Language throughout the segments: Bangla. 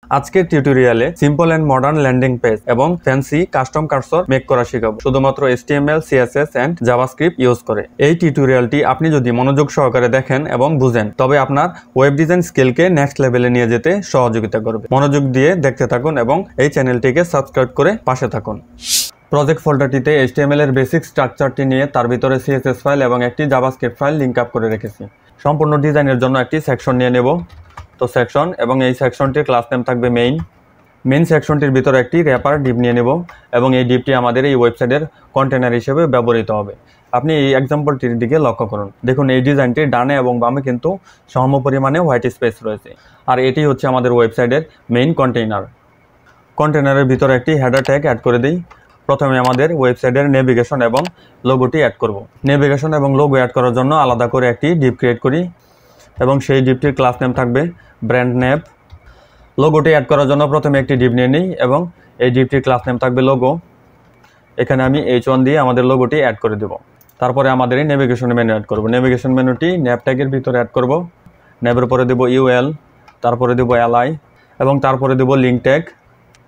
আজকের টিউটোরিয়ালে simple and modern landing page এবং ফ্যান্সি কাস্টম কার্সর মেক করা শেখাবো শুধুমাত্র HTML, CSS and JavaScript use করে। এই টিউটোরিয়ালটি আপনি যদি মনোযোগ সহকারে দেখেন এবং বুঝেন তবে আপনার ওয়েব ডিজাইন স্কিলকে নেক্সট লেভেলে নিয়ে যেতে সহযোগিতা করবে। মনোযোগ দিয়ে দেখতে থাকুন এবং এই চ্যানেলটিকে সাবস্ক্রাইব করে পাশে থাকুন। প্রজেক্ট ফোল্ডারটিতে HTML এর বেসিক স্ট্রাকচারটি নিয়ে তার ভিতরে CSS ফাইল এবং একটি জাভাস্ক্রিপ্ট ফাইল লিংক আপ করে রেখেছি। সম্পূর্ণ ডিজাইনের জন্য একটি সেকশন নিয়ে নেব। তো সেকশন এবং এই সেকশনটির ক্লাস নেম থাকবে মেইন সেকশনটির ভিতরে একটি র্যাপার ডিপ নিয়ে নেব এবং এই ডিপটি আমাদের এই ওয়েবসাইটের কন্টেনার হিসেবে ব্যবহৃত হবে। আপনি এই এক্সাম্পলটির দিকে লক্ষ্য করুন। দেখুন এই ডিজাইনটির ডানে এবং বামে কিন্তু সম পরিমাণে হোয়াইট স্পেস রয়েছে, আর এটি হচ্ছে আমাদের ওয়েবসাইটের মেইন কন্টেনারের ভিতরে একটি হেডার ট্যাগ অ্যাড করে দিই। প্রথমে আমাদের ওয়েবসাইটের নেভিগেশন এবং লোগোটি অ্যাড করব। নেভিগেশন এবং লোগো অ্যাড করার জন্য আলাদা করে একটি ডিপ ক্রিয়েট করি এবং সেই ডিপটির ক্লাস নেম থাকবে ব্র্যান্ড নেম। লোগোটি অ্যাড করার জন্য প্রথমে একটি ডিপ নিয়ে নিই এবং এই ডিপটির ক্লাস নেম থাকবে লোগো। এখানে আমি H1 দিয়ে আমাদের লোগোটি অ্যাড করে দেব। তারপরে আমাদের এই নেভিগেশন মেনু অ্যাড করব। নেভিগেশন মেনুটি ন্যাপ ট্যাগের ভিতরে অ্যাড করব। ন্যাপের পরে দেব UL, তারপরে দেব LI এবং তারপরে দেব লিঙ্ক ট্যাগ।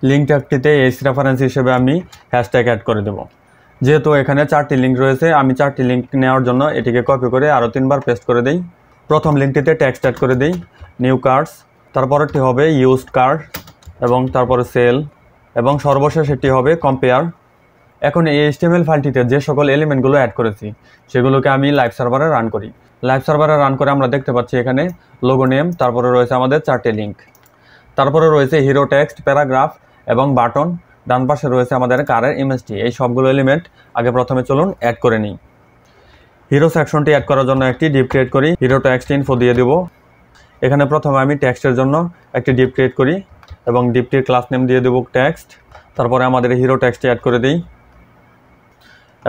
লিঙ্ক ট্যাগটিতে এস রেফারেন্স হিসেবে আমি হ্যাশট্যাগ অ্যাড করে দেব। যেহেতু এখানে 4টি লিঙ্ক রয়েছে, আমি 4টি লিঙ্ক নেওয়ার জন্য এটিকে কপি করে আরও 3বার পেস্ট করে দিই। প্রথম লিঙ্কটিতে টেক্সট অ্যাড করে দিই, নিউ কার্ডস, তারপরেরটি হবে ইউজড কার্ড এবং তারপরে সেল এবং সর্বশেষ এটি হবে কম্পেয়ার। এখন এই HTML ফাইলটিতে যে সকল এলিমেন্টগুলো অ্যাড করেছি সেগুলোকে আমি লাইভ সার্ভারে রান করি। লাইভ সার্ভারে রান করে আমরা দেখতে পাচ্ছি এখানে লোগো নেম, তারপরে রয়েছে আমাদের 4টি লিঙ্ক, তারপরে রয়েছে হিরো টেক্সট, প্যারাগ্রাফ এবং বাটন, ডান পাশে রয়েছে আমাদের কারের ইমেজটি। এই সবগুলো এলিমেন্ট আগে প্রথমে চলুন অ্যাড করে নিই। হিরো সেকশনটি অ্যাড করার জন্য একটি ডিপ ক্রিয়েট করি, হিরো টেক্সট ইনফো দিয়ে দেব। এখানে প্রথমে আমি টেক্সটের জন্য একটি ডিপ ক্রিয়েট করি এবং ডিপটির ক্লাস নেম দিয়ে দেব টেক্সট। তারপরে আমাদের হিরো টেক্সটটি অ্যাড করে দিই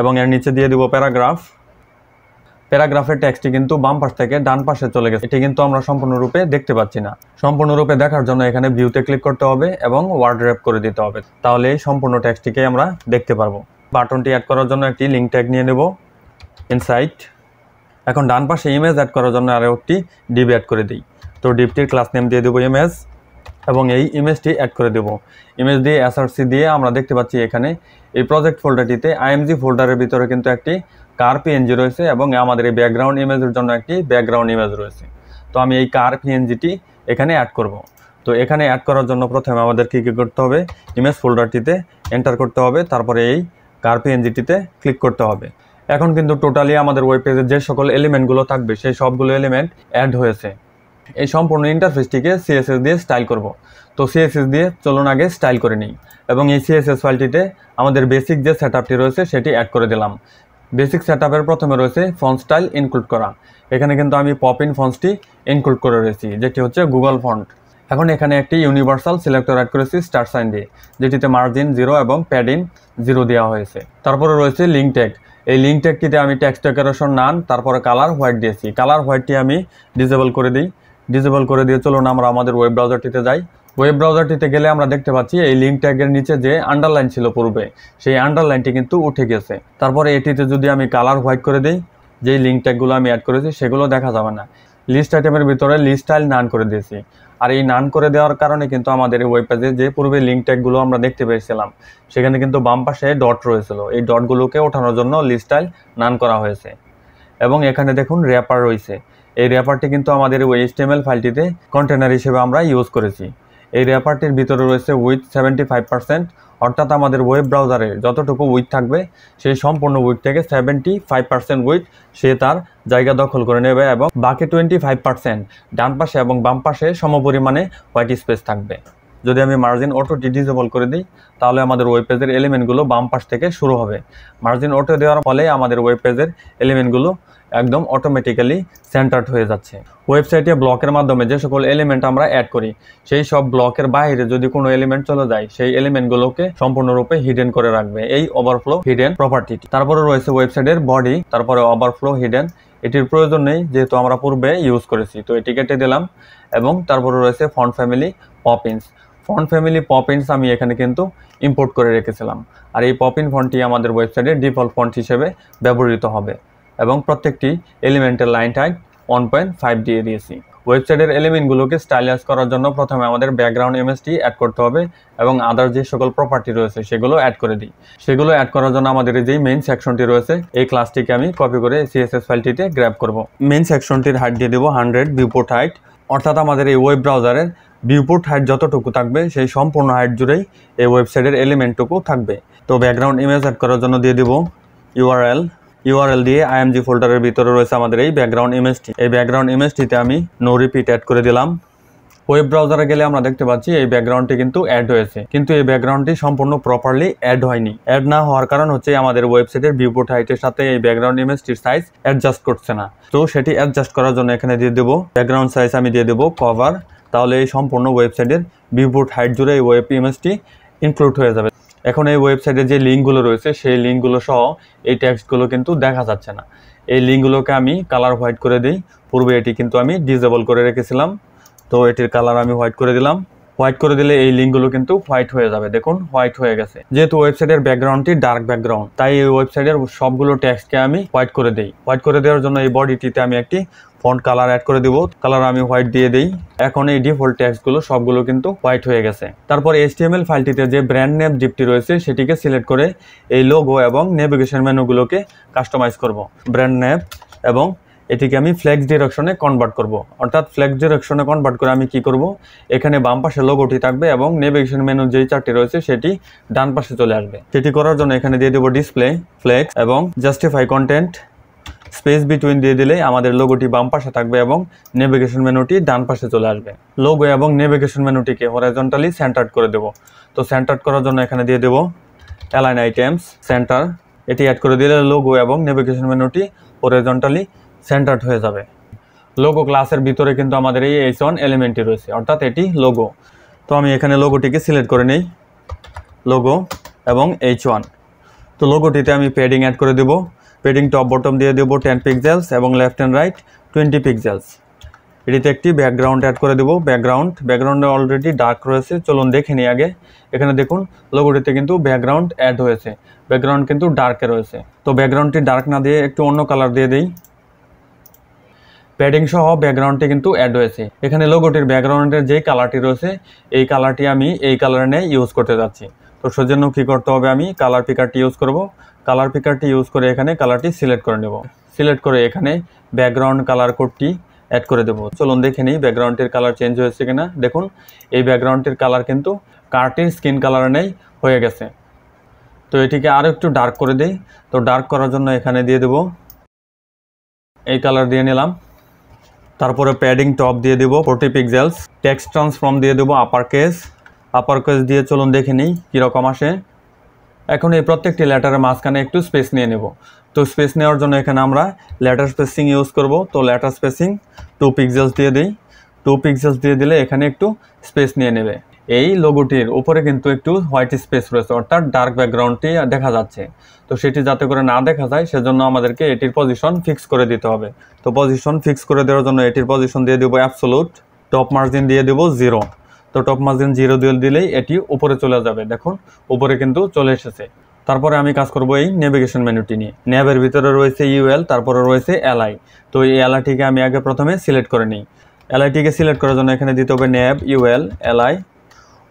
এবং এর নিচে দিয়ে দেব প্যারাগ্রাফ। প্যারাগ্রাফের টেক্সটটি কিন্তু বাম পাশ থেকে ডান পাশে চলে গেছে, এটি কিন্তু আমরা সম্পূর্ণরূপে দেখতে পাচ্ছি না। সম্পূর্ণরূপে দেখার জন্য এখানে ভিউতে ক্লিক করতে হবে এবং ওয়ার্ড র্যাপ করে দিতে হবে, তাহলে এই সম্পূর্ণ টেক্সটটিকে আমরা দেখতে পারবো। বাটনটি অ্যাড করার জন্য একটি লিঙ্ক ট্যাগ নিয়ে নেব ইনসাইট। এখন ডান পাশে ইমেজ অ্যাড করার জন্য আরও একটি ডিপ অ্যাড করে দিই। তো ডিপটির ক্লাস নেম দিয়ে দেবো ইমেজ এবং এই ইমেজটি অ্যাড করে দেব। ইমেজ দিয়ে SRC দিয়ে আমরা দেখতে পাচ্ছি এখানে এই প্রজেক্ট ফোল্ডারটিতে IMG ফোল্ডারের ভিতরে কিন্তু একটি কার PNG রয়েছে এবং আমাদের এই ব্যাকগ্রাউন্ড ইমেজের জন্য একটি ব্যাকগ্রাউন্ড ইমেজ রয়েছে। তো আমি এই কার PNGটি এখানে অ্যাড করব। তো এখানে অ্যাড করার জন্য প্রথমে আমাদের কী করতে হবে, ইমেজ ফোল্ডারটিতে এন্টার করতে হবে, তারপরে এই কার PNGটিতে ক্লিক করতে হবে। এখন কিন্তু টোটালি আমাদের ওয়েব পেজে যে সকল এলিমেন্টগুলো থাকবে সেই সবগুলো এলিমেন্ট অ্যাড হয়েছে। এই সম্পূর্ণ ইন্টারফেসটিকে CSS দিয়ে স্টাইল করব। তো CSS দিয়ে চলুন আগে স্টাইল করে নিই এবং এই CSS ফাইলটিতে আমাদের বেসিক যে সেটআপটি রয়েছে সেটি অ্যাড করে দিলাম। বেসিক সেটআপের প্রথমে রয়েছে ফন্ট স্টাইল ইনক্লুড করা। এখানে কিন্তু আমি পপ-ইন ফন্টসটি ইনক্লুড করে রয়েছি, যেটি হচ্ছে গুগল ফন্ট। এখন এখানে একটি ইউনিভার্সাল সিলেক্টর অ্যাড করেছি স্টার সাইন দিয়ে, যেটিতে মার্জিন 0 এবং প্যাডিং 0 দেওয়া হয়েছে। তারপরে রয়েছে লিঙ্ক ট্যাগ। এই লিঙ্ক ট্যাগটিতে আমি টেক্সট ডেকোরেশন নান, তারপরে কালার হোয়াইট দিয়েছি। কালার হোয়াইটটি আমি ডিসেবল করে দিই। ডিসেবল করে দিয়ে চলুন আমরা আমাদের ওয়েব ব্রাউজারটিতে যাই। ওয়েব ব্রাউজারটিতে গেলে আমরা দেখতে পাচ্ছি এই লিঙ্ক ট্যাগের নিচে যে আন্ডারলাইন ছিল পূর্বে, সেই আন্ডারলাইনটি কিন্তু উঠে গেছে। তারপরে এটিতে যদি আমি কালার হোয়াইট করে দিই, যেই লিঙ্ক ট্যাগগুলো আমি অ্যাড করেছি সেগুলো দেখা যাবে না। লিস্ট আইটেমের ভিতরে লিস্ট স্টাইল নান করে দিয়েছি। আর এই নান করে দেওয়ার কারণে কিন্তু আমাদের এই ওয়েব পেজে যে পূর্বে লিঙ্ক ট্যাগগুলো আমরা দেখতে পেয়েছিলাম সেখানে কিন্তু বাম পাশে ডট রয়েছিল, এই ডটগুলোকে ওঠানোর জন্য লিস্ট স্টাইল নান করা হয়েছে। এবং এখানে দেখুন র্যাপার রয়েছে। এই র্যাপারটি কিন্তু আমাদের ওই HTML ফাইলটিতে কন্টেনার হিসেবে আমরা ইউজ করেছি। এই র্যাপারটির ভিতরে রয়েছে উইথ 75%, অর্থাৎ আমাদের ওয়েব ব্রাউজারে যতটুকু উইথ থাকবে সেই সম্পূর্ণ উইথ থেকে 75% উইথ সে তার জায়গা দখল করে নেবে এবং বাকি 25% ডান পাশে এবং বাম পাশে সমপরিমাণে হোয়াইট স্পেস থাকবে। যদি আমি মার্জিন অটোটি ডিসেবল করে দিই তাহলে আমাদের ওয়েব পেজের এলিমেন্টগুলো বাম পাশ থেকে শুরু হবে। মার্জিন অটো দেওয়ার ফলে আমাদের ওয়েব পেজের এলিমেন্টগুলো একদম অটোমেটিক্যালি সেন্টার্ড হয়ে যাচ্ছে। ওয়েবসাইটে ব্লকের মাধ্যমে যে সকল এলিমেন্ট আমরা অ্যাড করি সেই সব ব্লকের বাইরে যদি কোনো এলিমেন্ট চলে যায় সেই এলিমেন্টগুলোকে সম্পূর্ণরূপে হিডেন করে রাখবে এই ওভারফ্লো হিডেন প্রপার্টিটি। তারপরে রয়েছে ওয়েবসাইটের বডি, তারপরে ওভারফ্লো হিডেন। এটির প্রয়োজন নেই যেহেতু আমরা পূর্বে ইউজ করেছি, তো এটি কেটে দিলাম। এবং তারপরে রয়েছে ফন্ট ফ্যামিলি পপ-ইনস। ফন্ট ফ্যামিলি পপ-ইনস আমি এখানে কিন্তু ইম্পোর্ট করে রেখেছিলাম, আর এই পপ-ইন ফন্টটি আমাদের ওয়েবসাইটের ডিফল্ট ফন্ট হিসেবে ব্যবহৃত হবে এবং প্রত্যেকটি এলিমেন্টের লাইন হাইট 1.5 দিয়ে দিয়েছি। ওয়েবসাইটের এলিমেন্টগুলোকে স্টাইলাইজ করার জন্য প্রথমে আমাদের ব্যাকগ্রাউন্ড ইমেজটি অ্যাড করতে হবে এবং আদার যে সকল প্রপার্টি রয়েছে সেগুলো অ্যাড করে দিই। সেগুলো অ্যাড করার জন্য আমাদের যে মেইন সেকশনটি রয়েছে এই ক্লাসটিকে আমি কপি করে সিএসএস ফাইলটিতে গ্র্যাব করব। মেইন সেকশনটির হাইট দিয়ে দেবো 100 ভিউপোর্ট হাইট, অর্থাৎ আমাদের এই ওয়েব ব্রাউজারের ভিউপোর্ট হাইট যতটুকু থাকবে সেই সম্পূর্ণ হাইট জুড়েই এই ওয়েবসাইটের এলিমেন্টটুকু থাকবে। তো ব্যাকগ্রাউন্ড ইমেজ অ্যাড করার জন্য দিয়ে দেবো ইউআরএল দিয়ে আইএমজি ফোল্ডারের ভিতরে রয়েছে আমাদের এই ব্যাকগ্রাউন্ড ইমেজটি। এই ব্যাকগ্রাউন্ড ইমেজটিতে আমি নো রিপিট অ্যাড করে দিলাম। ওয়েব ব্রাউজারে গেলে আমরা দেখতে পাচ্ছি এই ব্যাকগ্রাউন্ডটি কিন্তু অ্যাড হয়েছে, কিন্তু এই ব্যাকগ্রাউন্ডটি সম্পূর্ণ প্রপারলি অ্যাড হয়নি। অ্যাড না হওয়ার কারণ হচ্ছে আমাদের ওয়েবসাইটের ভিউপোর্ট হাইটের সাথে এই ব্যাকগ্রাউন্ড ইমেজটির সাইজ অ্যাডজাস্ট করছে না। তো সেটি অ্যাডজাস্ট করার জন্য এখানে দিয়ে দেবো ব্যাকগ্রাউন্ড সাইজ আমি দিয়ে দেবো কভার, তাহলে এই সম্পূর্ণ ওয়েবসাইটের ভিউপোর্ট হাইট জুড়ে এই ওয়েব ইমেজটি ইনক্লুড হয়ে যাবে। এখন এই ওয়েবসাইটে যে লিঙ্কগুলো রয়েছে সেই লিঙ্কগুলো সহ এই টেক্সটগুলো কিন্তু দেখা যাচ্ছে না। এই লিঙ্কগুলোকে আমি কালার হোয়াইট করে দিই। পূর্বে এটি কিন্তু আমি ডিসেবল করে রেখেছিলাম, তো এটির কালার আমি হোয়াইট করে দিলাম। হোয়াইট করে দিলে এই লিঙ্কগুলো কিন্তু হোয়াইট হয়ে যাবে। দেখুন হোয়াইট হয়ে গেছে। যেহেতু ওয়েবসাইটের ব্যাকগ্রাউন্ডটি ডার্ক ব্যাকগ্রাউন্ড, তাই এই ওয়েবসাইটের সবগুলো টেক্সটকে আমি হোয়াইট করে দিই। হোয়াইট করে দেওয়ার জন্য এই বডিটিতে আমি একটি ফন্ট কালার অ্যাড করে দিব। কালার আমি হোয়াইট দিয়ে দিই। এখন এই ডিফল্ট টেক্সটগুলো সবগুলো কিন্তু হোয়াইট হয়ে গেছে। তারপর HTML ফাইলটিতে যে ব্র্যান্ড নেম ডিপটি রয়েছে সেটিকে সিলেক্ট করে এই লোগো এবং নেভিগেশন মেনুগুলোকে কাস্টমাইজ করব। ব্র্যান্ড নেম এবং এটিকে আমি ফ্লেক্স ডিরেকশনে কনভার্ট করব। অর্থাৎ ফ্লেক্স ডিরেকশনে কনভার্ট করে আমি কি করব, এখানে বাম পাশে লোগোটি থাকবে এবং নেভিগেশন মেনু যেই চারটি রয়েছে সেটি ডান পাশে চলে আসবে। সেটি করার জন্য এখানে দিয়ে দেবো ডিসপ্লে, ফ্লেক্স এবং জাস্টিফাই কন্টেন্ট। স্পেস বিটুইন দিয়ে দিলে আমাদের লোগোটি বাম পাশে থাকবে এবং নেভিগেশন মেনুটি ডান পাশে চলে আসবে। লোগো এবং নেভিগেশন মেনুটিকে হরাইজন্টালি সেন্টার্ড করে দেব। তো সেন্টার্ড করার জন্য এখানে দিয়ে দেব অ্যালাইন আইটেমস সেন্টার। এটি অ্যাড করে দিলে লোগো এবং নেভিগেশন মেনুটি হরাইজন্টালি সেন্টার্ড হয়ে যাবে। লোগো ক্লাসের ভিতরে কিন্তু আমাদের এই H1 এলিমেন্টটি রয়েছে, অর্থাৎ এটি লোগো। তো আমি এখানে লোগোটিকে সিলেক্ট করে নেই, লোগো এবং H1। তো লোগোটিতে আমি প্যাডিং অ্যাড করে দেব। প্যাডিং টপ বটম দিয়ে দেবো 10 পিক্সেলস এবং লেফট অ্যান্ড রাইট 20 পিক্সেলস। এটিতে একটি ব্যাকগ্রাউন্ড অ্যাড করে দেবো। ব্যাকগ্রাউন্ডে অলরেডি ডার্ক রয়েছে, চলুন দেখে নিই আগে। এখানে দেখুন লোগোটিতে কিন্তু ব্যাকগ্রাউন্ড অ্যাড হয়েছে, ব্যাকগ্রাউন্ড কিন্তু ডার্কে রয়েছে। তো ব্যাকগ্রাউন্ডটি ডার্ক না দিয়ে একটু অন্য কালার দিয়ে দিই। প্যাডিং সহ ব্যাকগ্রাউন্ডটি কিন্তু অ্যাড হয়েছে। এখানে লোগোটির ব্যাকগ্রাউন্ডের যেই কালারটি রয়েছে এই কালারটি আমি এই কালারে নিয়ে ইউজ করতে যাচ্ছি। তো সেজন্য কী করতে হবে, আমি কালার পিকারটি ইউজ করব। কালার পিকারটি ইউজ করে এখানে কালারটি সিলেক্ট করে নেব। সিলেক্ট করে এখানে ব্যাকগ্রাউন্ড কালার কোডটি অ্যাড করে দেবো। চলুন দেখে নিই ব্যাকগ্রাউন্ডটির কালার চেঞ্জ হয়েছে কিনা। দেখুন এই ব্যাকগ্রাউন্ডটির কালার কিন্তু কার্টির স্কিন কালার নেই হয়ে গেছে। তো এটিকে আরও একটু ডার্ক করে দিই। তো ডার্ক করার জন্য এখানে দিয়ে দেব এই কালার দিয়ে নিলাম। তারপরে প্যাডিং টপ দিয়ে দেবো 40 পিক্সেলস। টেক্সট ট্রান্সফর্ম দিয়ে দেবো আপার কেস দিয়ে চলুন দেখে নিই কীরকম আসে। এখন এই প্রত্যেকটি লেটারের মাঝখানে একটু স্পেস নিয়ে নেব। তো স্পেস নেওয়ার জন্য এখানে আমরা লেটার স্পেসিং ইউজ করব। তো লেটার স্পেসিং 2 পিক্সেলস দিয়ে দিই। 2 পিক্সেলস দিয়ে দিলে এখানে একটু স্পেস নিয়ে নেবে। এই লোগোটির উপরে কিন্তু একটু হোয়াইট স্পেস রয়েছে, অর্থাৎ ডার্ক ব্যাকগ্রাউন্ডটি দেখা যাচ্ছে। তো সেটি যাতে করে না দেখা যায় সেজন্য আমাদেরকে এটির পজিশন ফিক্স করে দিতে হবে। তো পজিশন ফিক্স করে দেওয়ার জন্য এটির পজিশন দিয়ে দেবো অ্যাবসোলুট। টপ মার্জিন দিয়ে দেবো 0। তো টপ মার্জিন 0 দিলেই এটি উপরে চলে যাবে। দেখুন উপরে কিন্তু চলে এসেছে। তারপরে আমি কাজ করব এই নেভিগেশন মেনুটি নিয়ে। ন্যাবের ভিতরে রয়েছে ইউএল, তারপরে রয়েছে এলআই। তো এই এলআইটিকে আমি আগে প্রথমে সিলেক্ট করে নিই। এলআইটিকে সিলেক্ট করার জন্য এখানে দিতে হবে ন্যাব, ইউএল, এলআই।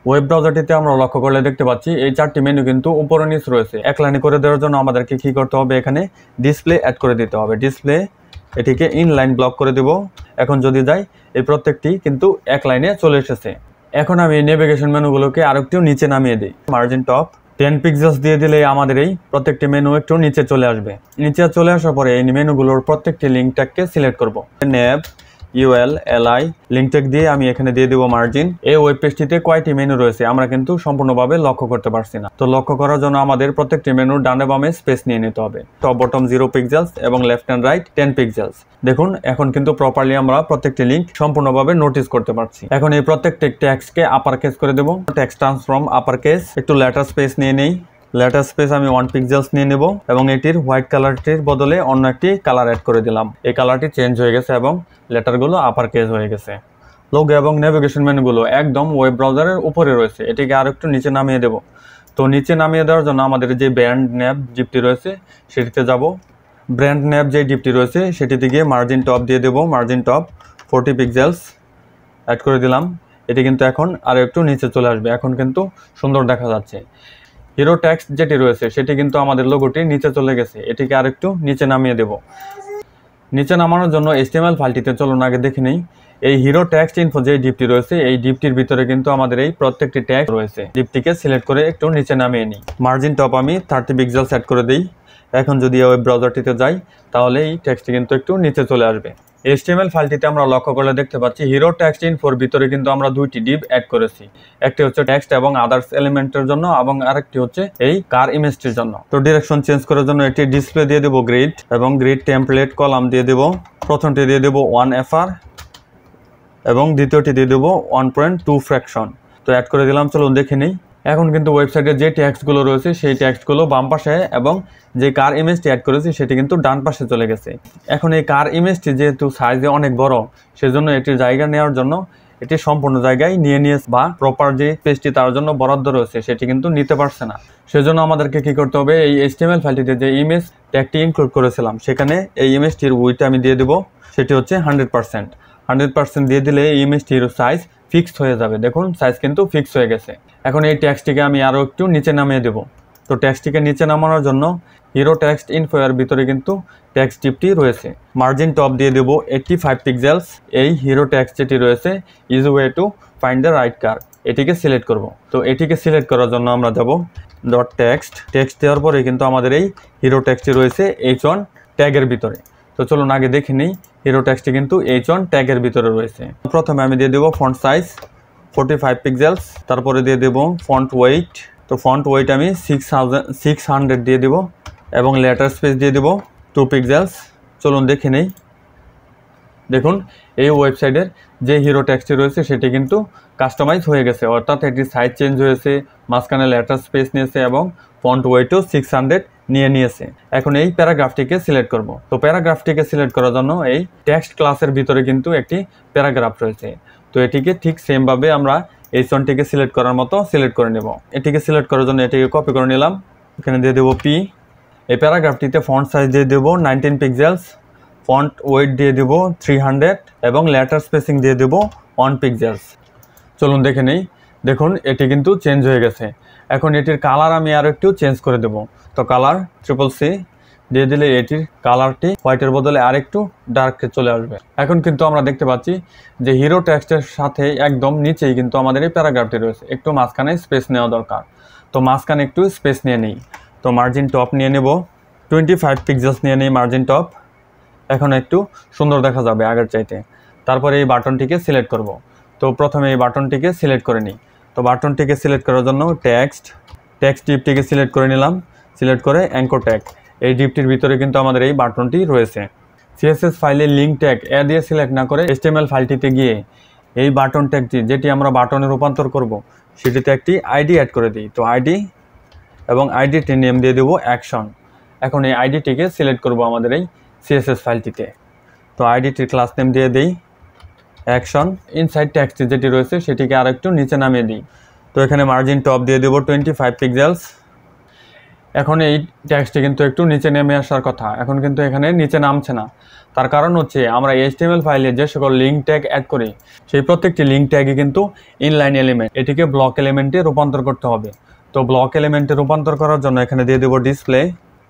ওয়েব ব্রাউজারটিতে আমরা লক্ষ্য করলে দেখতে পাচ্ছি এই চারটি মেনু কিন্তু উপরে নিচ রয়েছে। এক লাইনে করে দেওয়ার জন্য আমাদেরকে কী করতে হবে, এখানে ডিসপ্লে অ্যাড করে দিতে হবে। ডিসপ্লে এটিকে ইনলাইন ব্লক করে দেব। এখন যদি যাই এই প্রত্যেকটি কিন্তু এক লাইনে চলে এসেছে। এখন আমি নেভিগেশন মেনুগুলোকে আরেকটু নিচে নামিয়ে দিই। মার্জিন টপ 10 পিক্সেলস দিয়ে দিলে আমাদের এই প্রত্যেকটি মেনু একটু নিচে চলে আসবে। নিচে চলে আসার পরে এই মেনুগুলোর প্রত্যেকটি লিঙ্ক ট্যাগকে সিলেক্ট করব। ন্যাব, ইউএল, এলআই লিঙ্ক ট্যাগ দিয়ে আমি এখানে দিয়ে দেবো মার্জিন। এই ওয়েব পেজটিতে কয়টি মেনু রয়েছে আমরা কিন্তু সম্পূর্ণভাবে লক্ষ্য করতে পারছি না। তো লক্ষ্য করার জন্য আমাদের প্রত্যেকটি মেনুর ডানে বামে স্পেস নিয়ে নিতে হবে। টপ বটম 0 পিক্সেলস এবং লেফট অ্যান্ড রাইট 10 পিক্সেলস। দেখুন এখন কিন্তু প্রপারলি আমরা প্রত্যেকটি লিঙ্ক সম্পূর্ণভাবে নোটিস করতে পারছি। এখন এই প্রত্যেকটি টেক্সটকে আপার কেস করে দেবো। টেক্সট ট্রান্সফর্ম আপার কেস, একটু লেটার স্পেস নিয়ে নেই। লেটার স্পেস আমি 1 পিক্সেলস নিয়ে নেব এবং এটির হোয়াইট কালারটির বদলে অন্য একটি কালার অ্যাড করে দিলাম। এই কালারটি চেঞ্জ হয়ে গেছে এবং লেটারগুলো আপার কেস হয়ে গেছে। লোগো এবং নেভিগেশন মেনুগুলো একদম ওয়েব ব্রাউজারের উপরে রয়েছে। এটিকে আর একটু নিচে নামিয়ে দেব। তো নিচে নামিয়ে দেওয়ার জন্য আমাদের যে ব্র্যান্ড নেম ডিপটি রয়েছে সেটিতে যাব। ব্র্যান্ড নেম যে ডিপটি রয়েছে সেটিতে গিয়ে মার্জিন টপ দিয়ে দেব। মার্জিন টপ 40 পিক্সেলস অ্যাড করে দিলাম। এটি কিন্তু এখন আরও একটু নিচে চলে আসবে, এখন কিন্তু সুন্দর দেখা যাচ্ছে। হিরো টেক্সট যেটি রয়েছে সেটি কিন্তু আমাদের লোগোটি নিচে চলে গেছে, এটিকে আরেকটু নিচে নামিয়ে দেব। নিচে নামানোর জন্য HTML ফাইলটিতে চলুন আগে দেখে নেই। এই হিরো টেক্সট ইনফো যে ডিপটি রয়েছে এই ডিপটির ভিতরে কিন্তু আমাদের এই প্রত্যেকটি টেক্সট রয়েছে। ডিপটিকে সিলেক্ট করে একটু নিচে নামিয়ে নিই। মার্জিন টপ আমি 30 পিক্সেল সেট করে দিই। এখন যদি ওয়েব ব্রাউজারটিতে যাই তাহলে এই টেক্সটটি কিন্তু একটু নিচে চলে আসবে। HTML ফাইলটিতে আমরা লক্ষ্য করলে দেখতে পাচ্ছি হিরো টেক্সট ইনফোর ভিতরে কিন্তু আমরা দুইটি ডিপ অ্যাড করেছি। একটি হচ্ছে টেক্সট এবং আদার্স এলিমেন্টের জন্য এবং আরেকটি হচ্ছে এই কার ইমেজটির জন্য। তো ডিরেকশন চেঞ্জ করার জন্য এটি ডিসপ্লে দিয়ে দেবো গ্রিড এবং গ্রিড টেমপ্লেট কলাম দিয়ে দেবো। প্রথমটি দিয়ে দেবো 1FR এবং দ্বিতীয়টি দিয়ে দেবো 1.2 ফ্র্যাকশন। তো অ্যাড করে দিলাম, চলুন দেখে নিই। এখন কিন্তু ওয়েবসাইটে যে টেক্সটগুলো রয়েছে সেই টেক্সটগুলো বাম পাশে এবং যে কার ইমেজটি অ্যাড করেছি সেটি কিন্তু ডান পাশে চলে গেছে। এখন এই কার ইমেজটি যেহেতু সাইজে অনেক বড় সেজন্য এটির জায়গা নেওয়ার জন্য এটি সম্পূর্ণ জায়গায় নিয়ে বা প্রপার যে স্পেসটি তার জন্য বরাদ্দ রয়েছে সেটি কিন্তু নিতে পারছে না। সেজন্য আমাদেরকে কি করতে হবে, এই HTML ফাইলটিতে যে ইমেজ ট্যাগটি ইনক্লুড করেছিলাম সেখানে এই ইমেজটির উইডথ আমি দিয়ে দেবো, সেটি হচ্ছে 100% দিয়ে দিলে এই ইমেজটির সাইজ ফিক্সড হয়ে যাবে। দেখুন সাইজ কিন্তু ফিক্স হয়ে গেছে। এখন এই টেক্সটটিকে আমি আরও একটু নিচে নামিয়ে দেব। তো টেক্সটটিকে নিচে নামানোর জন্য হিরো টেক্সট ইনফো এর ভিতরে কিন্তু টেক্সট টিপটি রয়েছে। মার্জিন টপ দিয়ে দেবো 85 পিক্সেলস। এই হিরো টেক্সট যেটি রয়েছে is way to find the right car, এটিকে সিলেক্ট করব। তো এটিকে সিলেক্ট করার জন্য আমরা যাব ডট টেক্সট দেওয়ার পরে কিন্তু আমাদের এই হিরো টেক্সটটি রয়েছে H1 ট্যাগের ভিতরে। তো চলুন আগে দেখে নিই, হিরো টেক্সটটি কিন্তু H1 ট্যাগের ভিতরে রয়েছে। প্রথমে আমি দিয়ে দেবো ফন্ট সাইজ 45 পিক্সেলস, তারপরে দিয়ে দেবো ফন্ট ওয়েট। তো ফন্ট ওয়েট আমি 600 দিয়ে দেবো এবং লেটার স্পেস দিয়ে দেবো 2 পিক্সেলস। চলুন দেখে নেই। দেখুন এই ওয়েবসাইটের যে হিরো টেক্সটটি রয়েছে সেটি কিন্তু কাস্টমাইজ হয়ে গেছে, অর্থাৎ এটির সাইজ চেঞ্জ হয়েছে, মাঝখানে লেটার স্পেস নিয়েছে এবং ফন্ট ওয়েটও 600 নিয়েছে। এখন এই প্যারাগ্রাফটিকে সিলেক্ট করব। তো প্যারাগ্রাফটিকে সিলেক্ট করার জন্য এই টেক্সট ক্লাসের ভিতরে কিন্তু একটি প্যারাগ্রাফ রয়েছে। তো এটিকে ঠিক সেমভাবে আমরা H1টিকে সিলেক্ট করার মতো সিলেক্ট করে নেব। এটিকে সিলেক্ট করার জন্য এটিকে কপি করে নিলাম, এখানে দিয়ে দেবো P। এই প্যারাগ্রাফটিতে ফন্ট সাইজ দিয়ে দেবো 19 পিক্সেলস, ফন্ট ওয়েট দিয়ে দেবো 300 এবং লেটার স্পেসিং দিয়ে দেবো 1 পিক্সেলস। চলুন দেখে নেই। দেখুন এটি কিন্তু চেঞ্জ হয়ে গেছে। এখন এটির কালার আমি আরও একটু চেঞ্জ করে দেব। তো কালার CCC দিয়ে দিলে এটির কালারটি হোয়াইটের বদলে আরেকটু ডার্কে চলে আসবে। এখন কিন্তু আমরা দেখতে পাচ্ছি যে হিরো টেক্সটের সাথে একদম নিচেই কিন্তু আমাদের এই প্যারাগ্রাফটি রয়েছে, একটু মাঝখানে স্পেস নেওয়া দরকার। তো মাঝখানে একটু স্পেস নিয়ে নিই। তো মার্জিন টপ নিয়ে নেব 25 পিক্সেলস নিয়ে নিই মার্জিন টপ। এখন একটু সুন্দর দেখা যাবে আগের চাইতে। তারপরে এই বাটনটিকে সিলেক্ট করব। তো প্রথমে এই বাটনটিকে সিলেক্ট করে নিই। তো বাটনটিকে সিলেক্ট করার জন্য টেক্সট ডিপটিকে সিলেক্ট করে নিলাম, সিলেক্ট করে অ্যাঙ্কর ট্যাগ। এই ডিপটির ভিতরে কিন্তু আমাদের এই বাটনটি রয়েছে। CSS ফাইলে লিঙ্ক ট্যাগ এ দিয়ে সিলেক্ট না করে HTML ফাইলটিতে গিয়ে এই বাটন ট্যাগটি যেটি আমরা বাটনে রূপান্তর করব সেটিতে একটি আইডি অ্যাড করে দিই। তো আইডি এবং আইডিটি নেম দিয়ে দেবো অ্যাকশন। এখন এই আইডিটিকে সিলেক্ট করব আমাদের এই CSS ফাইলটিতে। তো আইডিটির ক্লাস নেম দিয়ে দিই অ্যাকশন। ইনসাইড টেক্সট যেটি রয়েছে সেটিকে আর একটু নিচে নামিয়ে দিই। তো এখানে মার্জিন টপ দিয়ে দেবো 25 পিক্সেলস। এখন এই টেক্সটটি কিন্তু একটু নিচে নেমে আসার কথা, এখন কিন্তু এখানে নিচে নামছে না। তার কারণ হচ্ছে আমরা HTML ফাইলে যে সকল লিঙ্ক ট্যাগ অ্যাড করি সেই প্রত্যেকটি লিঙ্ক ট্যাগই কিন্তু ইনলাইন এলিমেন্ট, এটিকে ব্লক এলিমেন্টে রূপান্তর করতে হবে। তো ব্লক এলিমেন্টে রূপান্তর করার জন্য এখানে দিয়ে দেবো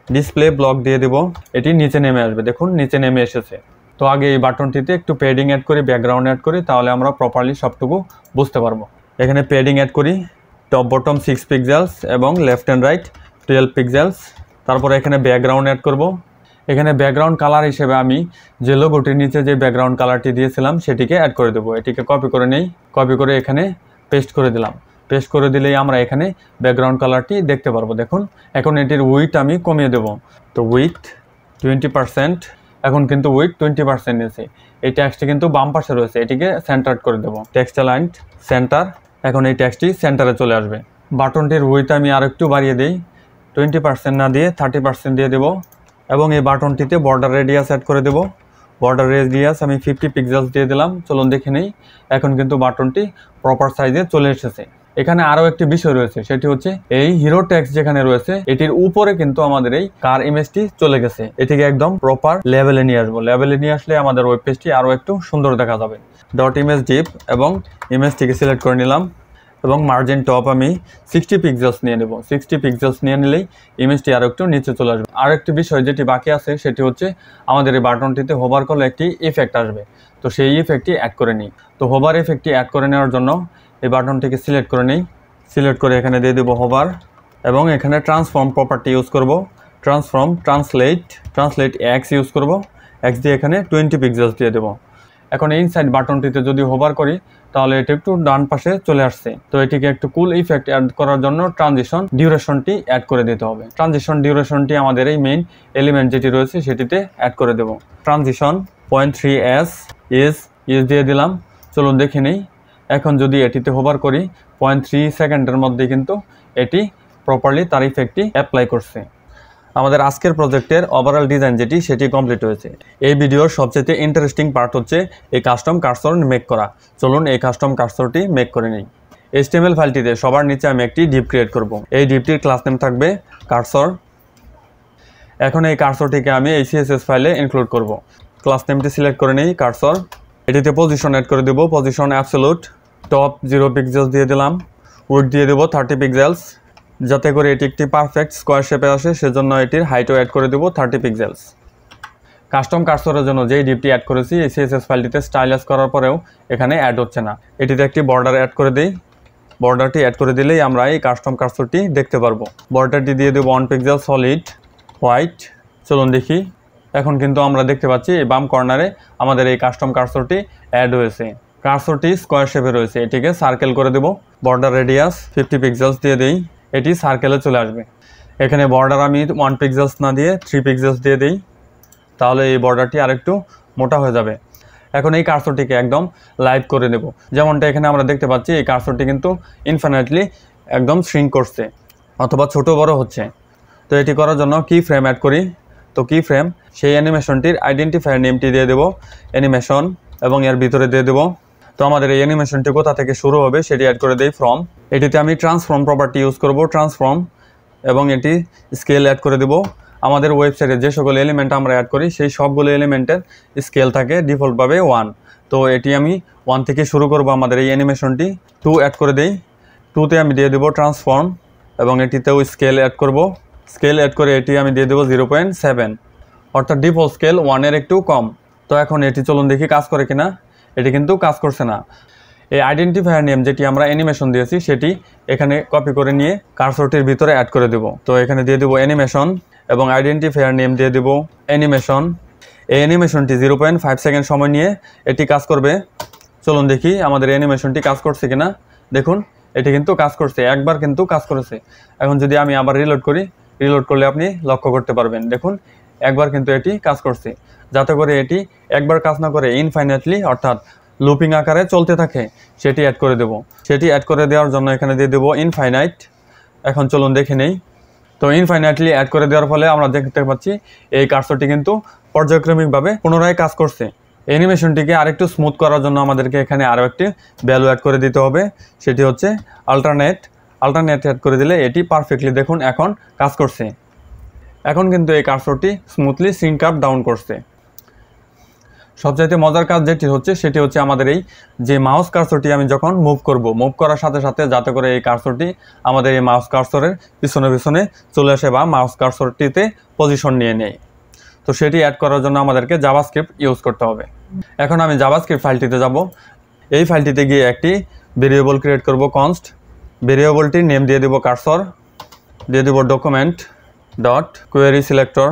ডিসপ্লে ব্লক দিয়ে দেবো, এটি নিচে নেমে আসবে। দেখুন নিচে নেমে এসেছে। তো আগে এই বাটনটিতে একটু প্যাডিং অ্যাড করি, ব্যাকগ্রাউন্ড অ্যাড করি, তাহলে আমরা প্রপারলি সবটুকু বুঝতে পারবো। এখানে প্যাডিং অ্যাড করি, টপ বটম 6 পিক্সেলস এবং লেফট অ্যান্ড রাইট 12 পিক্সেলস। তারপরে এখানে ব্যাকগ্রাউন্ড অ্যাড করব। এখানে ব্যাকগ্রাউন্ড কালার হিসেবে আমি যে লোগোটির নিচে যে ব্যাকগ্রাউন্ড কালারটি দিয়েছিলাম সেটিকে অ্যাড করে দেবো। এটিকে কপি করে নেই, কপি করে এখানে পেস্ট করে দিলাম। পেস্ট করে দিলেই আমরা এখানে ব্যাকগ্রাউন্ড কালারটি দেখতে পারবো। দেখুন এখন এটির উইথ আমি কমিয়ে দেব। তো উইথ 20%, এখন কিন্তু উইথ 20% নিয়েছে। এই টেক্সটটি কিন্তু বাম পাশে রয়েছে, এটিকে সেন্টার করে দেব। Text align centre. এখন এই টেক্সটটি সেন্টারে চলে আসবে। বাটনটির উইথ আমি আর একটু বাড়িয়ে দিই, 20% না দিয়ে 30% দিয়ে দেব এবং এই বাটনটিতে বর্ডার রেডিয়াস অ্যাড করে দেব। বর্ডার রেডিয়াস আমি 50 পিক্সেলস দিয়ে দিলাম। চলুন দেখে নেই। এখন কিন্তু বাটনটি প্রপার সাইজে চলে এসেছে। এখানে আরো একটি বিষয় রয়েছে, সেটি হচ্ছে এই হিরো টেক্সট যেখানে রয়েছে এটির উপরে কিন্তু আমাদের এই কার ইমেজটি চলে গেছে। এটিকে একদম প্রপার লেভেলে নিয়ে আসবো। লেভেলে নিয়ে আসলে আমাদের ওয়েব পেজটি আরো একটু সুন্দর দেখা যাবে। ডট ইমেজ ডিপ এবং ইমেজটিকে সিলেক্ট করে নিলাম এবং মার্জিন টপ আমি 60 পিক্সেলস নিয়ে নেব। 60 পিক্সেলস নিয়ে নিলেই ইমেজটি আরো একটু নিচে চলে আসবে। আর একটি বিষয় যেটি বাকি আছে সেটি হচ্ছে আমাদের এই বাটনটিতে হোভার করলে একটি ইফেক্ট আসবে, তো সেই ইফেক্টটি অ্যাড করে নিই। তো হোভার ইফেক্টটি অ্যাড করে নেওয়ার জন্য এই বাটনটিকে সিলেক্ট করে নিই। সিলেক্ট করে এখানে দিয়ে দেবো হোভার এবং এখানে ট্রান্সফর্ম প্রপার্টি ইউজ করব। ট্রান্সলেট এক্স ইউজ করব। এক্স দিয়ে এখানে 20 পিক্সেলস দিয়ে দেবো। এখন ইনসাইড বাটনটিতে যদি হোভার করি তাহলে এটা একটু ডান পাশে চলে আসছে। তো এটিকে একটু কুল ইফেক্ট অ্যাড করার জন্য ট্রানজিশন ডিউরেশনটি অ্যাড করে দিতে হবে। ট্রানজিশন ডিউরেশনটি আমাদের এই মেইন এলিমেন্ট যেটি রয়েছে সেটিতে অ্যাড করে দেব। ট্রানজিশন 0.3s ইজ দিয়ে দিলাম। চলুন দেখে নেই। এখন যদি এটিতে হোভার করি 0.3 সেকেন্ডের মধ্যে কিন্তু এটি প্রপারলি তার ইফেক্টটি অ্যাপ্লাই করছে। আমাদের আজকের প্রজেক্টের ওভারঅল ডিজাইন যেটি সেটি কমপ্লিট হয়েছে। এই ভিডিওর সবচেয়ে ইন্টারেস্টিং পার্ট হচ্ছে এই কাস্টম কার্সর মেক করা। চলুন এই কাস্টম কার্সরটি মেক করে নিই। HTML ফাইলটিতে সবার নিচে আমি একটি ডিপ ক্রিয়েট করব। এই ডিপটির ক্লাস নেম থাকবে কার্সর। এখন এই কার্সরটিকে আমি এই CSS ফাইলে ইনক্লুড করব। ক্লাস নেমটি সিলেক্ট করে নিই কার্সর। এটিতে পজিশন অ্যাড করে দেব। পজিশন অ্যাবসোলুট, টপ 0 পিক্সেলস দিয়ে দিলাম, উইডথ দিয়ে দেব 30 পিক্সেলস। যাতে করে এটি একটি পারফেক্ট স্কোয়ার শেপে আসে সেজন্য এটির হাইটও অ্যাড করে দেব 30 পিক্সেলস। কাস্টম কার্সরের জন্য যেই ডিপটি অ্যাড করেছি এই CSS ফাইলটিতে স্টাইলাস করার পরেও এখানে অ্যাড হচ্ছে না। এটিতে একটি বর্ডার অ্যাড করে দিই। বর্ডারটি অ্যাড করে দিলেই আমরা এই কাস্টম কার্সরটি দেখতে পারবো। বর্ডারটি দিয়ে দেব 1 পিক্সেল সলিড হোয়াইট। চলুন দেখি। এখন কিন্তু আমরা দেখতে পাচ্ছি এই বাম কর্নারে আমাদের এই কাস্টম কার্সরটি অ্যাড হয়েছে। কার্সরটি স্কোয়ার শেপে রয়েছে। এটিকে সার্কেল করে দেব। বর্ডার রেডিয়াস 50 পিক্সেলস দিয়ে দিই। এটি সার্কেলে চলে আসবে। এখানে বর্ডার আমি 1 পিক্সেলস না দিয়ে 3 পিক্সেলস দিয়ে দিই, তাহলে এই বর্ডারটি আরেকটু মোটা হয়ে যাবে। এখন এই কার্সরটিকে একদম লাইভ করে দেব। যেমনটা এখানে আমরা দেখতে পাচ্ছি এই কার্সরটি কিন্তু ইনফিনিটলি একদম শ্রিঙ্ক করছে অথবা ছোট বড় হচ্ছে। তো এটি করার জন্য কি ফ্রেম অ্যাড করি। তো কি ফ্রেম সেই অ্যানিমেশনটির আইডেন্টিফায়ার নেমটি দিয়ে দেব অ্যানিমেশন এবং এর ভিতরে দিয়ে দেব। তো আমাদের এই অ্যানিমেশনটি কোথা থেকে শুরু হবে সেটি অ্যাড করে দেই ফ্রম। এটিতে আমি ট্রান্সফর্ম প্রপার্টি ইউজ করব, ট্রান্সফর্ম, এবং এটি স্কেল অ্যাড করে দেব। আমাদের ওয়েবসাইটে যে সকল এলিমেন্ট আমরা অ্যাড করি সেই সবগুলো এলিমেন্টের স্কেল থাকে ডিফল্টভাবে 1। তো এটি আমি 1 থেকে শুরু করব আমাদের এই অ্যানিমেশনটি। 2 অ্যাড করে দেই। 2তে আমি দিয়ে দেব ট্রান্সফর্ম এবং এটিতেও স্কেল অ্যাড করব। স্কেল অ্যাড করে এটি আমি দিয়ে দেব 0.7, অর্থাৎ ডিফল্ট স্কেল 1-এর একটু কম। তো এখন এটি চলুন দেখি কাজ করে কিনা। এটি কিন্তু কাজ করছে না। এই আইডেন্টিফায়ার নেম যেটি আমরা অ্যানিমেশন দিয়েছি সেটি এখানে কপি করে নিয়ে কার্সরটির ভিতরে অ্যাড করে দেব। তো এখানে দিয়ে দেব অ্যানিমেশন এবং আইডেন্টিফায়ার নেম দিয়ে দেব অ্যানিমেশন। এই অ্যানিমেশনটি 0.5 সেকেন্ড সময় নিয়ে এটি কাজ করবে। চলুন দেখি আমাদের অ্যানিমেশনটি কাজ করছে কিনা। দেখুন এটি কিন্তু কাজ করছে, একবার কিন্তু কাজ করেছে। এখন যদি আমি আবার রিলোড করি, রিলোড করলে আপনি লক্ষ্য করতে পারবেন। দেখুন একবার কিন্তু এটি কাজ করছে। যাতে করে এটি একবার কাজ না করে ইনফাইনাইটলি অর্থাৎ লুপিং আকারে চলতে থাকে সেটি অ্যাড করে দেব। সেটি অ্যাড করে দেওয়ার জন্য এখানে দিয়ে দেব ইনফাইনাইট। এখন চলুন দেখে নেই। তো ইনফাইনাইটলি অ্যাড করে দেওয়ার ফলে আমরা দেখতে পাচ্ছি এই কার্সরটি কিন্তু পর্যায়ক্রমিকভাবে পুনরায় কাজ করছে। অ্যানিমেশনটিকে আরেকটু স্মুথ করার জন্য আমাদেরকে এখানে আরও একটি ভ্যালু অ্যাড করে দিতে হবে, সেটি হচ্ছে আল্টারনেট অ্যাড করে দিলে এটি পারফেক্টলি দেখুন এখন কাজ করছে। এখন কিন্তু এই কার্সরটি স্মুথলি সিঙ্ক আপ ডাউন করছে। সবচাইতে মজার কাজ যেটি হচ্ছে সেটি হচ্ছে আমাদের এই যে মাউস কার্সরটি আমি যখন মুভ করার সাথে সাথে যাতে করে এই কার্সরটি আমাদের এই মাউস কার্সরের পিছনে পিছনে চলে আসে বা মাউস কার্সরটিতে পজিশন নিয়ে নেয়। তো সেটি অ্যাড করার জন্য আমাদেরকে জাভাস্ক্রিপ্ট ইউজ করতে হবে। এখন আমি জাভাস্ক্রিপ্ট ফাইলটিতে যাব। এই ফাইলটিতে গিয়ে একটি ভেরিয়েবল ক্রিয়েট করব কনস্ট। ভেরিয়েবলটির নেম দিয়ে দেব কার্সর, দিয়ে দেব document dot query selector.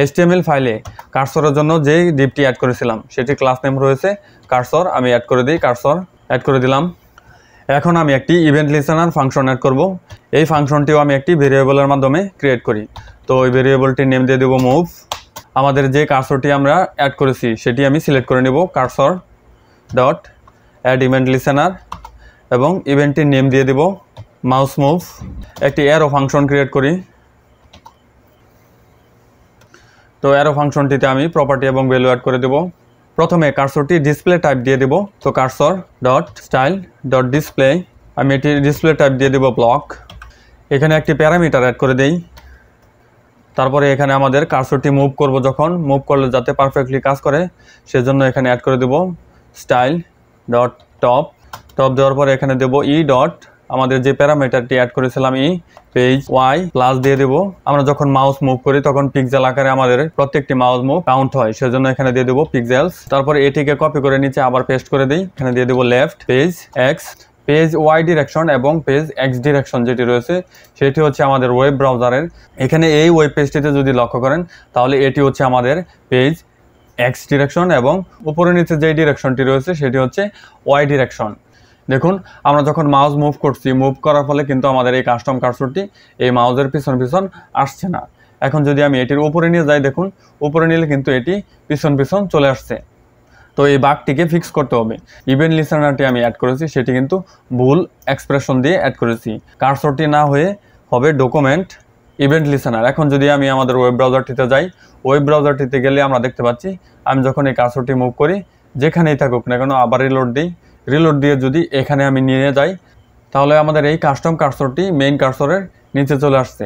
HTML ফাইলে কার্সরের জন্য যে ডিপটি অ্যাড করেছিলাম সেটি ক্লাস নেম রয়েছে কার্সর। আমি অ্যাড করে দিই, কার্সর অ্যাড করে দিলাম। এখন আমি একটি ইভেন্ট লিসেনার ফাংশন অ্যাড করব। এই ফাংশনটিও আমি একটি ভেরিয়েবলের মাধ্যমে ক্রিয়েট করি। তো ওই ভেরিয়েবলটির নেম দিয়ে দেব মুভ। আমাদের যে কার্সরটি আমরা অ্যাড করেছি সেটি আমি সিলেক্ট করে নেব cursor dot add event listener এবং ইভেন্টটির নেম দিয়ে দেব মাউস মুভ। একটি অ্যারো ফাংশন ক্রিয়েট করি। তো অ্যারো ফাংশনটিতে আমি প্রপার্টি এবং ভ্যালু অ্যাড করে দেব। প্রথমে কার্সরটি ডিসপ্লে টাইপ দিয়ে দেব। তো cursor dot style dot display আমি এটি ডিসপ্লে টাইপ দিয়ে দেব ব্লক। এখানে একটি প্যারামিটার অ্যাড করে দেই। তারপরে এখানে আমাদের কার্সরটি মুভ করব, যখন মুভ করলে যাতে পারফেক্টলি কাজ করে সেজন্য এখানে অ্যাড করে দেব স্টাইল ডট টপ। টপ দেওয়ার পরে এখানে দেব ই ডট আমাদের যে প্যারামিটারটি অ্যাড করেছিলাম ই পেজ ওয়াই প্লাস দিয়ে দেব। আমরা যখন মাউস মুভ করি তখন পিক্সেল আকারে আমাদের প্রত্যেকটি মাউস মুভ কাউন্ট হয়, সেজন্য এখানে দিয়ে দেব পিক্সেলস। তারপরে এটিকে কপি করে নিচে আবার পেস্ট করে দিই। এখানে দিয়ে দেব left page x, page y direction এবং পেজ এক্স ডিরেকশন যেটি রয়েছে সেটি হচ্ছে আমাদের ওয়েব ব্রাউজারের। এখানে এই ওয়েব পেজটিতে যদি লক্ষ্য করেন তাহলে এটি হচ্ছে আমাদের পেজ এক্স ডিরেকশন এবং উপরে নিচে যে ডিরেকশনটি রয়েছে সেটি হচ্ছে ওয়াই ডিরেকশন। দেখুন আমরা যখন মাউস মুভ করছি, মুভ করার ফলে কিন্তু আমাদের এই কাস্টম কার্সরটি এই মাউসের পিছন পিছন আসছে না। এখন যদি আমি এটির উপরে নিয়ে যাই, দেখুন উপরে নিলে কিন্তু এটি পিছন পিছন চলে আসছে। তো এই বাগটিকে ফিক্স করতে হবে। ইভেন্ট লিসেনারটি আমি অ্যাড করেছি সেটি কিন্তু ভুল এক্সপ্রেশন দিয়ে অ্যাড করেছি। কার্সরটি না হয়ে হবে ডকুমেন্ট ইভেন্ট লিসেনার। এখন যদি আমি আমাদের ওয়েব ব্রাউজারটিতে যাই, ওয়েব ব্রাউজারটিতে গেলে আমরা দেখতে পাচ্ছি আমি যখন এই কার্সরটি মুভ করি যেখানেই থাকুক না কেন, আবার রিলোড দিই, রিলোড দিয়ে যদি এখানে আমি নিয়ে যাই তাহলে আমাদের এই কাস্টম কার্সরটি মেইন কার্সরের নিচে চলে আসছে।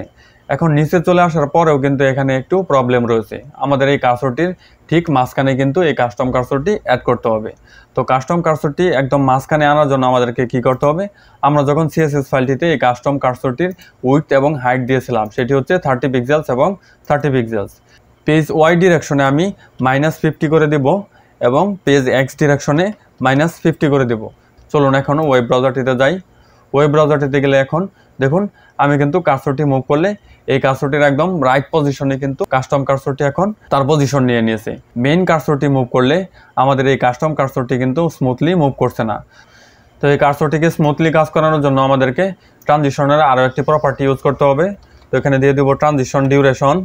এখন নিচে চলে আসার পরেও কিন্তু এখানে একটু প্রবলেম রয়েছে। আমাদের এই কার্সরটির ঠিক মাঝখানে কিন্তু এই কাস্টম কার্সরটি অ্যাড করতে হবে। তো কাস্টম কার্সরটি একদম মাঝখানে আনার জন্য আমাদেরকে কি করতে হবে, আমরা যখন সিএসএস ফাইলটিতে এই কাস্টম কার্সরটির উইডথ এবং হাইট দিয়েছিলাম সেটি হচ্ছে 30 পিক্সেলস এবং 30 পিক্সেলস। পেজ ওয়াই ডিরেকশনে আমি -50 করে দেব এবং পেজ এক্স ডিরেকশনে -50 করে দেব। চলুন এখন ওয়েব ব্রাউজারটিতে যাই। ওয়েব ব্রাউজারটিতে গেলে এখন দেখুন আমি কিন্তু কার্সরটি মুভ করলে এই কার্সরটির একদম রাইট পজিশনে কিন্তু কাস্টম কার্সরটি এখন তার পজিশন নিয়ে নিয়েছে। মেইন কার্সরটি মুভ করলে আমাদের এই কাস্টম কার্সরটি কিন্তু স্মুথলি মুভ করছে না। তো এই কার্সরটিকে স্মুথলি কাজ করানোর জন্য আমাদেরকে ট্রানজিশনের আরও একটি প্রপার্টি ইউজ করতে হবে। তো এখানে দিয়ে দেবো ট্রানজিশন ডিউরেশন।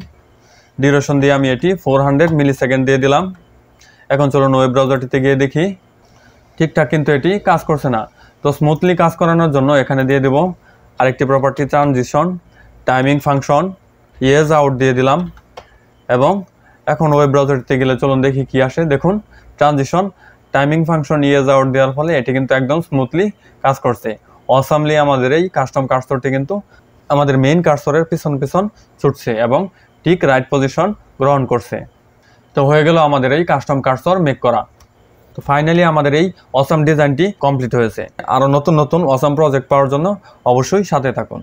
ডিউরেশন দিয়ে আমি এটি 400 মিলিসেকেন্ড দিয়ে দিলাম। এখন চলুন ওয়েব ব্রাউজারটিতে গিয়ে দেখি ঠিকঠাক কিন্তু এটি কাজ করছে না। তো স্মুথলি কাজ করানোর জন্য এখানে দিয়ে দেব আরেকটি property transition timing function ease out দিয়ে দিলাম। এবং এখন ওয়েব ব্রাউজারটিতে গেলে চলুন দেখি কি আসে। দেখুন transition timing function ease out দেওয়ার ফলে এটি কিন্তু একদম স্মুথলি কাজ করছে। অসামলি আমাদের এই কাস্টম কার্সরটি কিন্তু আমাদের মেইন কার্সরের পিছন পিছন ছুটছে এবং ঠিক রাইট পজিশন গ্রহণ করছে। তো হয়ে গেল আমাদের এই কাস্টম কার্সর মেক করা। তো ফাইনালি আমাদের এই অসাম ডিজাইনটি কমপ্লিট হয়েছে। আরও নতুন নতুন অসাম প্রজেক্ট পাওয়ার জন্য অবশ্যই সাথে থাকুন।